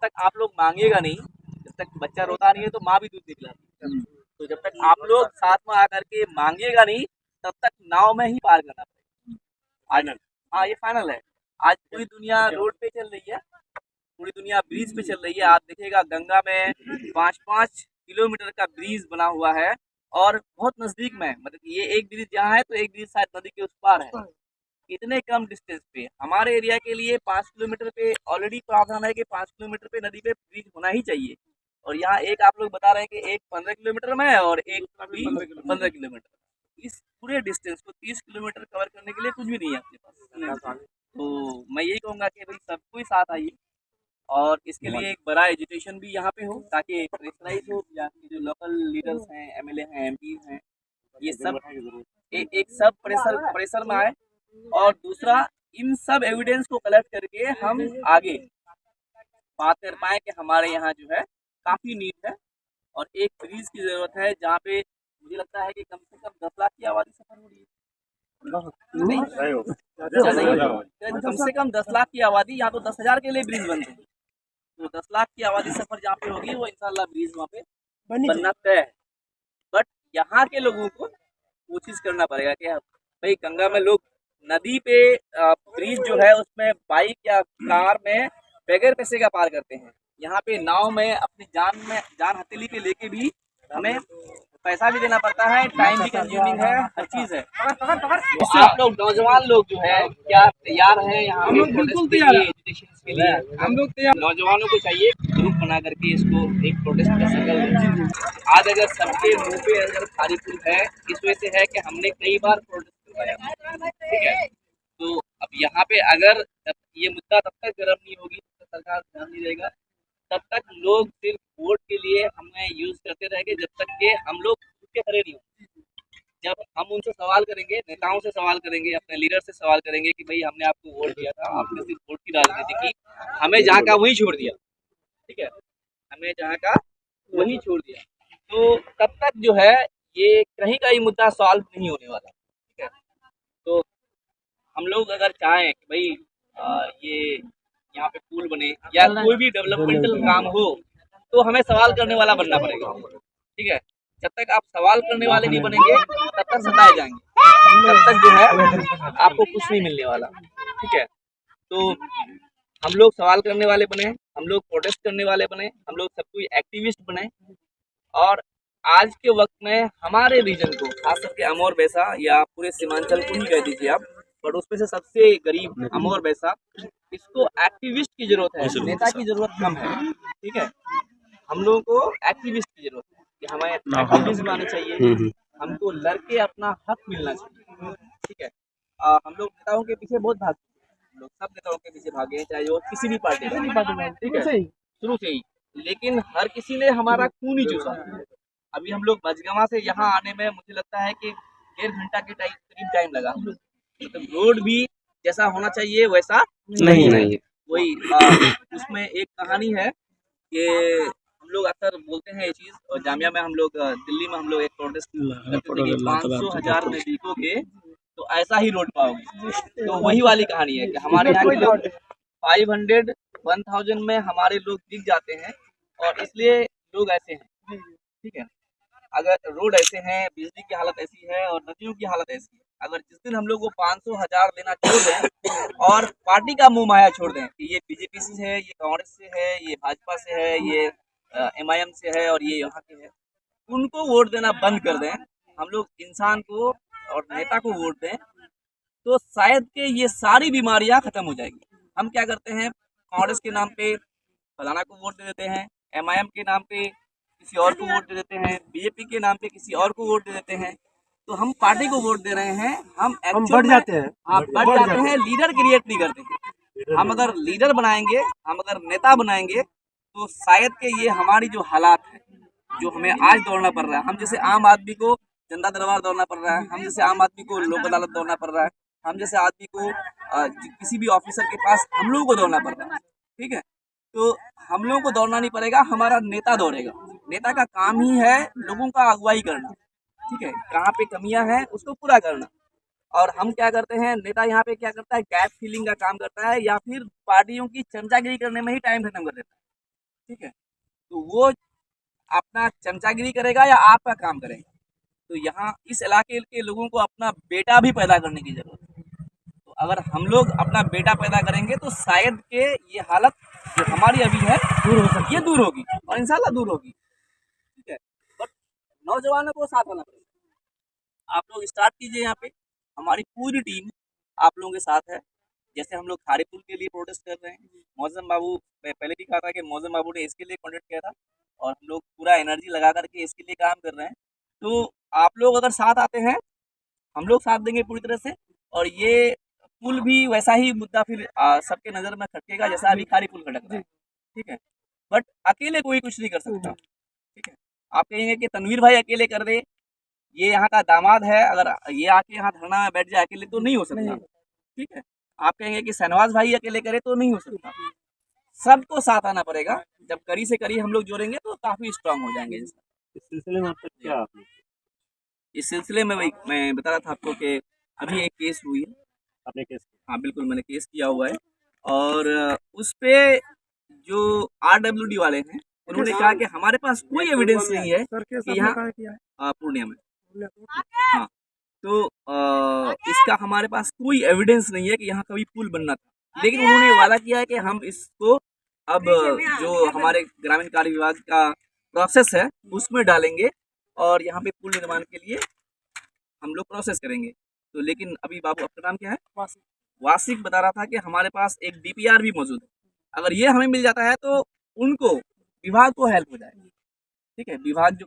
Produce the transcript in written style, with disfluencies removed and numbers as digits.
तक आप लोग मांगेगा नहीं, जब तक बच्चा रोता नहीं है तो माँ भी दूध नहीं पिलाती। तो जब तक आप लोग साथ में आकर के मांगिएगा नहीं, तब तक नाव में ही पार करना पड़ेगा। आज हाँ, ये फाइनल है। आज पूरी दुनिया रोड पे चल रही है, पूरी दुनिया ब्रिज पे चल रही है। आप देखिएगा गंगा में 5-5 किलोमीटर का ब्रिज बना हुआ है और बहुत नजदीक में, मतलब ये एक ब्रिज यहाँ है तो एक ब्रिज शायद नदी के उस पार है। इतने कम डिस्टेंस पे हमारे एरिया के लिए 5 किलोमीटर पे ऑलरेडी प्रावधान है कि 5 किलोमीटर पे नदी पे ब्रिज होना ही चाहिए। और यहाँ एक आप लोग बता रहे हैं कि एक 15 किलोमीटर में है और एक भी 15 किलोमीटर। इस पूरे डिस्टेंस को 30 किलोमीटर कवर करने के लिए कुछ भी नहीं है अपने पास। तो मैं यही कहूँगा कि भाई सबको ही साथ आइए और इसके लिए एक बड़ा एजुटेशन भी यहाँ पे हो, ताकि प्रेशराइज हो यहाँ के जो लोकल लीडर्स हैं, एमएलए हैं, एमपी हैं, ये सब एक सब प्रेशर में आए। और दूसरा, इन सब एविडेंस को कलेक्ट करके हम आगे बात कर पाए कि हमारे यहाँ जो है काफ़ी नीड है और एक ब्रिज की ज़रूरत है जहाँ पे मुझे लगता है कि कम से कम 10 लाख की आबादी सफर हो रही है। नहीं, कम से कम 10 लाख की आबादी, यहाँ तो 10,000 के लिए ब्रिज बनते हैं। तो 10 लाख की आबादी सफर जहाँ पे होगी वो इंशाल्लाह ब्रिज वहाँ पे बनना तय है। बट यहाँ के लोगों को कोशिश करना पड़ेगा कि भाई गंगा में लोग नदी पे ब्रिज जो है उसमें बाइक या कार में बगैर पैसे का पार करते हैं। यहाँ पे नाव में अपनी जान हथेली पे लेके भी हमें पैसा भी देना पड़ता है, टाइम भी कंज्यूमिंग है, हर चीज है। तो आप लोग नौजवान लोग जो है क्या तैयार हैं यहाँ पे प्रोटेस्ट के लिए, एजुकेशन के लिए? हम लोग तैयार। नौजवानों को चाहिए ग्रुप बना करके इसको एक प्रोटेस्ट का संकल्प। आज अगर सबके मुंह पे अगर खाली फूल है, इस वजह से है कि हमने कई बार प्रोटेस्ट करवाया, ठीक है। तो अब यहाँ पे अगर ये मुद्दा तब तक गर्म नहीं होगी, तब तक सरकार ध्यान नहीं देगा, तब तक लोग सिर्फ वोट के लिए हमें यूज करते रहेंगे, जब तक कि हम लोग उसके खड़े नहीं होंगे। जब हम उनसे सवाल करेंगे, नेताओं से सवाल करेंगे, अपने लीडर से सवाल करेंगे कि भाई हमने आपको वोट दिया था, आपने सिर्फ वोट की राजनीति की, हमें जहाँ का वही छोड़ दिया, ठीक है, हमें जहाँ का वही छोड़ दिया, तो तब तक जो है ये कहीं का ही मुद्दा सॉल्व नहीं होने वाला, ठीक है। तो हम लोग अगर चाहें कि भाई ये यहाँ पे पुल बने या कोई भी डेवलपमेंटल काम हो, तो हमें सवाल करने वाला बनना पड़ेगा, ठीक है। जब तक आप सवाल करने वाले नहीं बनेंगे तब तक सताए जाएंगे, तब तक जो है आपको कुछ नहीं मिलने वाला, ठीक है। तो हम लोग सवाल करने वाले बने, हम लोग प्रोटेस्ट करने वाले बने, हम लोग सब कोई एक्टिविस्ट बने। और आज के वक्त में हमारे रीजन को, खास करके अमौर बैसा या पूरे सीमांचल को ही कह दीजिए आप, बट उसमें से सबसे गरीब अमौर बैसा, इसको एक्टिविस्ट की जरूरत है, नेता की जरूरत कम है, ठीक है। हम लोगों को एक्टिविस्ट की जरूरत है कि हमें एक्टिविस्ट बनाने चाहिए, हमको लड़के अपना हक मिलना चाहिए, ठीक है। हम लोग नेताओं के पीछे बहुत भागते हैं, हम लोग सब नेताओं के पीछे भागे हैं, चाहे वो किसी भी पार्टी में, ठीक है, शुरू से ही। लेकिन हर किसी ने हमारा खून ही चूसा। अभी हम लोग मझगवां से यहाँ आने में मुझे लगता है कि 1.5 घंटा के करीब टाइम लगा। मतलब रोड भी जैसा होना चाहिए वैसा नहीं है। वही उसमें एक कहानी है कि हम लोग अक्सर बोलते हैं ये चीज़, और जामिया में हम लोग, दिल्ली में हम लोग एक प्रोटेस्ट करते थे कि 500,000 में बिकोगे तो ऐसा ही रोड पाओगे। तो वही वाली कहानी है कि हमारे यहाँ के लोग 500, 1000 में हमारे लोग दिख जाते हैं और इसलिए लोग ऐसे हैं, ठीक है। अगर रोड ऐसे हैं, बिजली की हालत ऐसी है और नदियों की हालत ऐसी है, अगर जिस दिन हम लोग को 500,000 देना छोड़ दें और पार्टी का मुंह माया छोड़ दें कि ये बीजेपी से है, ये कांग्रेस से है, ये भाजपा से है, ये एमआईएम से है और ये यहाँ के है, उनको वोट देना बंद कर दें, हम लोग इंसान को और नेता को वोट दें, तो शायद के ये सारी बीमारियां खत्म हो जाएगी। हम क्या करते हैं, कांग्रेस के नाम पे फलाना को वोट दे देते हैं, एमआईएम के नाम पे किसी और को वोट दे देते हैं, बीजेपी के नाम पे किसी और को वोट दे देते हैं। तो हम पार्टी को वोट दे रहे हैं, हम बढ़ जाते हैं, हाँ बढ़ जाते हैं, लीडर क्रिएट नहीं करते। हम अगर लीडर बनाएंगे, हम अगर नेता बनाएंगे, तो शायद के ये हमारी जो हालात है, जो हमें आज दौड़ना पड़ रहा है, हम जैसे आम आदमी को जनता दरबार दौड़ना पड़ रहा है, हम जैसे आम आदमी को लोक अदालत दौड़ना पड़ रहा है, हम जैसे आदमी को किसी भी ऑफिसर के पास हम लोगों को दौड़ना पड़ रहा है, ठीक है। तो हम लोगों को दौड़ना नहीं पड़ेगा, हमारा नेता दौड़ेगा। नेता का काम ही है लोगों का अगुवाई करना, ठीक है, कहाँ पे कमियां हैं उसको पूरा करना। और हम क्या करते हैं, नेता यहाँ पे क्या करता है, गैप फिलिंग का काम करता है या फिर पार्टियों की चमचागिरी करने में ही टाइम खत्म कर देता है। ठीक है, तो वो अपना चमचागिरी करेगा या आपका काम करेगा। तो यहाँ इस इलाके के लोगों को अपना बेटा भी पैदा करने की जरूरत है। तो अगर हम लोग अपना बेटा पैदा करेंगे तो शायद के ये हालत जो हमारी अभी है दूर हो सकती है, दूर होगी और इंशाल्लाह दूर होगी। ठीक है, बट नौजवानों को साथ आना पड़ेगा। आप लोग स्टार्ट कीजिए, यहाँ पे हमारी पूरी टीम आप लोगों के साथ है। जैसे हम लोग खारे पुल के लिए प्रोटेस्ट कर रहे हैं, मौजम बाबू, मैं पहले भी कहा था कि मौजम बाबू ने इसके लिए कॉन्टेक्ट किया था और हम लोग पूरा एनर्जी लगा करके इसके लिए काम कर रहे हैं। तो आप लोग अगर साथ आते हैं, हम लोग साथ देंगे पूरी तरह से, और ये पुल भी वैसा ही मुद्दा फिर सबके नज़र में खटकेगा जैसा अभी खारी पुल खटक रहा है। ठीक है, बट अकेले कोई कुछ नहीं कर सकता। ठीक है, आप कहेंगे कि तनवीर भाई अकेले कर दे, ये यहाँ का दामाद है, अगर ये आके यहाँ धरना में बैठ जाए अकेले तो नहीं हो सकता। ठीक है, आप कहेंगे कि शहनवाज भाई अकेले करे तो नहीं हो सकता, सबको साथ आना पड़ेगा। जब कड़ी से कड़ी हम लोग जोड़ेंगे तो काफी स्ट्रांग हो जाएंगे। इस सिलसिले में क्या आपने, इस सिलसिले में मैं बता रहा था आपको कि अभी एक केस हुई है। आपने केस? हाँ बिल्कुल, मैंने केस किया हुआ है, और उस पे जो RWD वाले हैं उन्होंने कहा कि हमारे पास कोई एविडेंस नहीं है कि यहाँ पूर्णिया में। हाँ, तो इसका हमारे पास कोई एविडेंस नहीं है कि यहाँ कभी पुल बनना था, लेकिन उन्होंने वादा किया है कि हम इसको अब जो हमारे ग्रामीण कार्य विभाग का प्रोसेस है उसमें डालेंगे और यहाँ पे पुल निर्माण के लिए हम लोग प्रोसेस करेंगे। तो लेकिन अभी बाबू, आपका नाम क्या है? वासिक बता रहा था कि हमारे पास एक DPR भी मौजूद है, अगर ये हमें मिल जाता है तो उनको विभाग को हेल्प हो जाएगी। ठीक है, विभाग जो